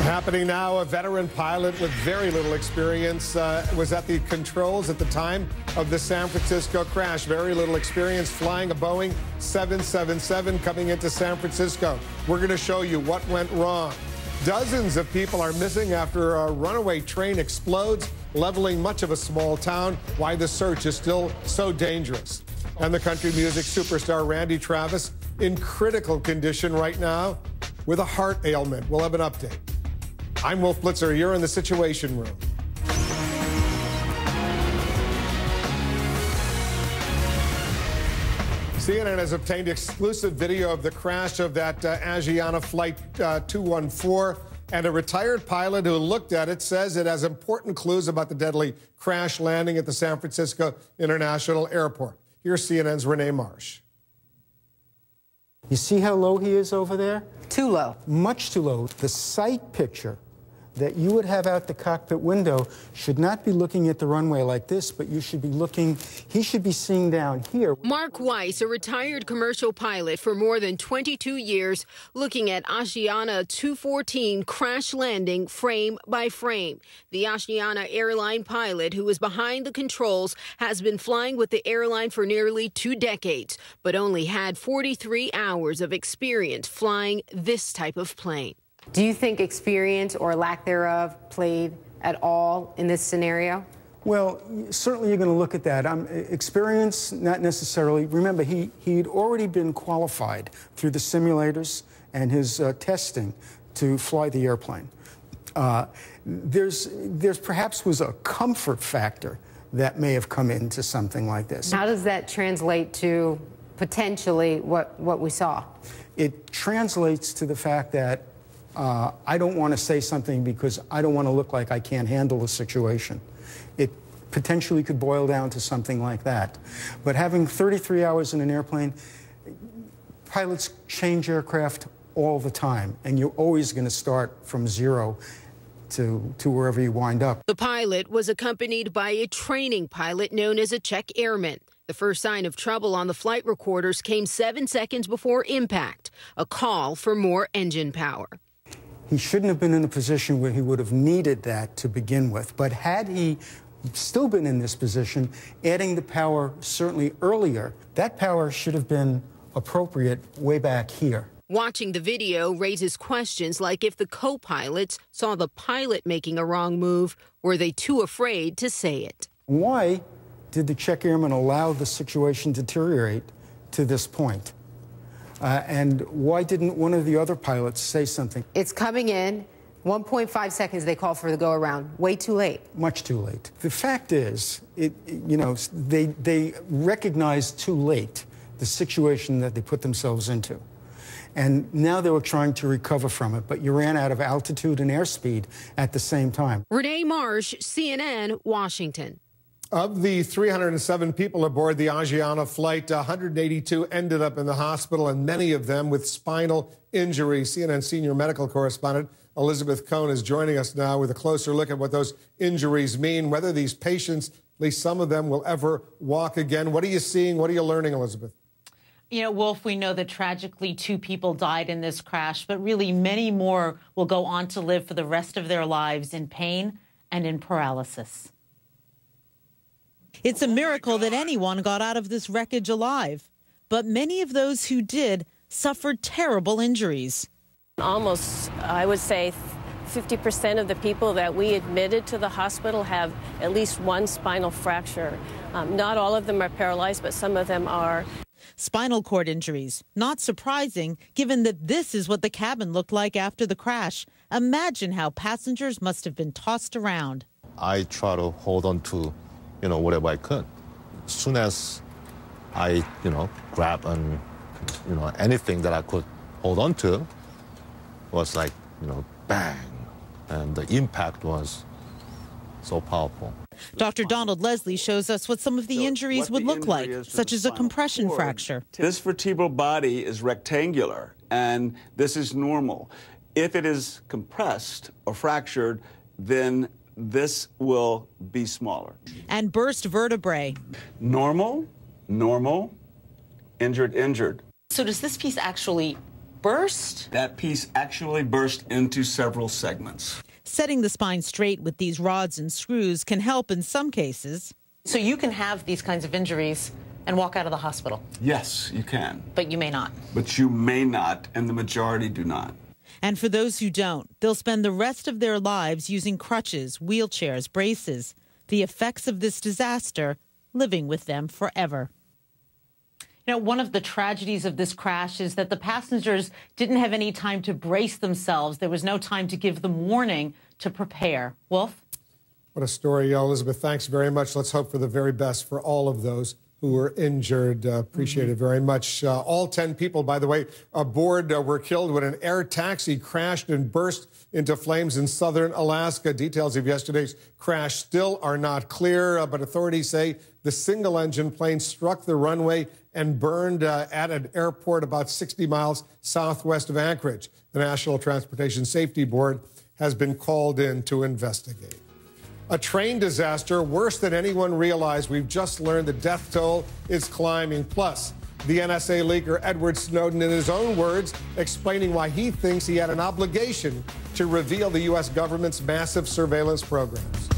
Happening now, a veteran pilot with very little experience was at the controls at the time of the San Francisco crash. Very little experience flying a Boeing 777 coming into San Francisco. We're going to show you what went wrong. Dozens of people are missing after a runaway train explodes, leveling much of a small town. Why the search is still so dangerous. And the country music superstar Randy Travis in critical condition right now with a heart ailment. We'll have an update. I'm Wolf Blitzer. You're in the Situation Room. CNN has obtained exclusive video of the crash of that Asiana Flight 214, and a retired pilot who looked at it says it has important clues about the deadly crash landing at the San Francisco International Airport. Here's CNN's Renee Marsh. You see how low he is over there? Too low. Much too low. The sight picture that you would have out the cockpit window should not be looking at the runway like this, but you should be looking, he should be seeing down here. Mark Weiss, a retired commercial pilot for more than 22 years, looking at Asiana 214 crash landing frame by frame. The Asiana Airlines pilot, who was behind the controls, has been flying with the airline for nearly 2 decades, but only had 43 hours of experience flying this type of plane. Do you think experience or lack thereof played at all in this scenario? Well, certainly you're going to look at that. Experience, not necessarily. Remember, he'd already been qualified through the simulators and his testing to fly the airplane. There's perhaps was a comfort factor that may have come into something like this. How does that translate to potentially what we saw? It translates to the fact that I don't want to say something because I don't want to look like I can't handle the situation. It potentially could boil down to something like that. But having 33 hours in an airplane, pilots change aircraft all the time, and you're always going to start from zero to wherever you wind up. The pilot was accompanied by a training pilot known as a check airman. The first sign of trouble on the flight recorders came 7 seconds before impact, a call for more engine power. He shouldn't have been in a position where he would have needed that to begin with. But had he still been in this position, adding the power certainly earlier, that power should have been appropriate way back here. Watching the video raises questions like if the co-pilots saw the pilot making a wrong move, were they too afraid to say it? Why did the check airman allow the situation to deteriorate to this point? And why didn't one of the other pilots say something? It's coming in. 1.5 seconds they call for the go-around. Way too late. Much too late. The fact is, they recognized too late the situation that they put themselves into. And now they were trying to recover from it, but you ran out of altitude and airspeed at the same time. Renee Marsh, CNN, Washington. Of the 307 people aboard the Asiana flight, 182 ended up in the hospital, and many of them with spinal injuries. CNN senior medical correspondent Elizabeth Cohn is joining us now with a closer look at what those injuries mean, whether these patients, at least some of them, will ever walk again. What are you seeing? What are you learning, Elizabeth? You know, Wolf, we know that tragically 2 people died in this crash, but really many more will go on to live for the rest of their lives in pain and in paralysis. It's a miracle that anyone got out of this wreckage alive, but many of those who did suffered terrible injuries. Almost, I would say, 50% of the people that we admitted to the hospital have at least one spinal fracture. Not all of them are paralyzed, but some of them are. Spinal cord injuries. Not surprising, given that this is what the cabin looked like after the crash. Imagine how passengers must have been tossed around. I try to hold on to whatever I could. As soon as I, grab on, anything that I could hold on to, was like, bang. And the impact was so powerful. Dr. Donald Leslie shows us what some of the injuries would look like, such as a compression fracture. This vertebral body is rectangular, and this is normal. If it is compressed or fractured, then this will be smaller. And burst vertebrae. Normal, normal, injured, injured. So does this piece actually burst? That piece actually burst into several segments. Setting the spine straight with these rods and screws can help in some cases. So you can have these kinds of injuries and walk out of the hospital? Yes, you can. But you may not. But you may not, and the majority do not. And for those who don't, they'll spend the rest of their lives using crutches, wheelchairs, braces. The effects of this disaster living with them forever. You know, one of the tragedies of this crash is that the passengers didn't have any time to brace themselves. There was no time to give them warning to prepare. Wolf? What a story, Elizabeth. Thanks very much. Let's hope for the very best for all of those who were injured. Appreciate it very much. All 10 people, by the way, aboard were killed when an air taxi crashed and burst into flames in southern Alaska. Details of yesterday's crash still are not clear, but authorities say the single-engine plane struck the runway and burned at an airport about 60 miles southwest of Anchorage. The National Transportation Safety Board has been called in to investigate. A train disaster worse than anyone realized. We've just learned the death toll is climbing. Plus, the NSA leaker Edward Snowden, in his own words, explaining why he thinks he had an obligation to reveal the U.S. government's massive surveillance programs.